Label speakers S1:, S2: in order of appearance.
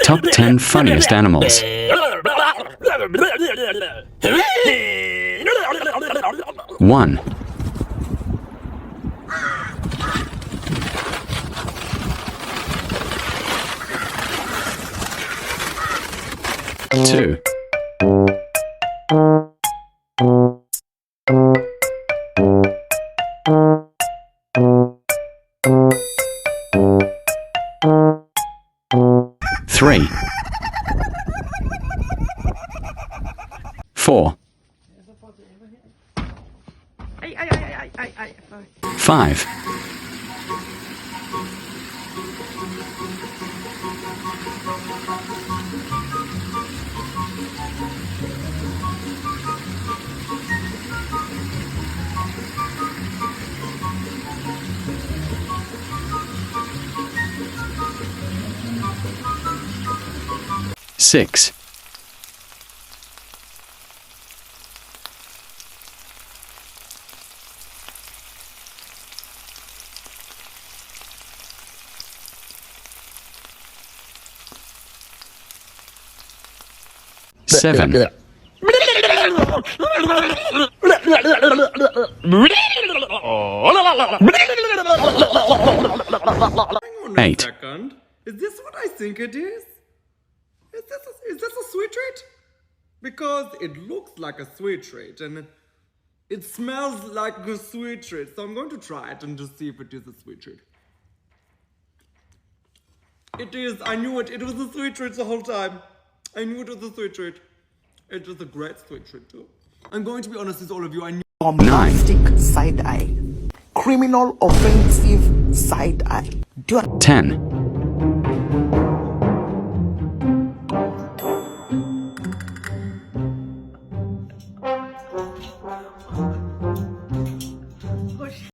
S1: Top 10 funniest animals. 1. Two. 3. 4. 5. 6. 7. 8.
S2: Second. Is this what I think it is? Is this a sweet treat? Because it looks like a sweet treat and it smells like a sweet treat. So I'm going to try it and just see if it is a sweet treat. It is. I knew it. It was a sweet treat the whole time. I knew it was a sweet treat. It was a great sweet treat too. I'm going to be honest with all of you. I knew.
S3: Bombastic side eye. Criminal offensive side eye.
S1: 10.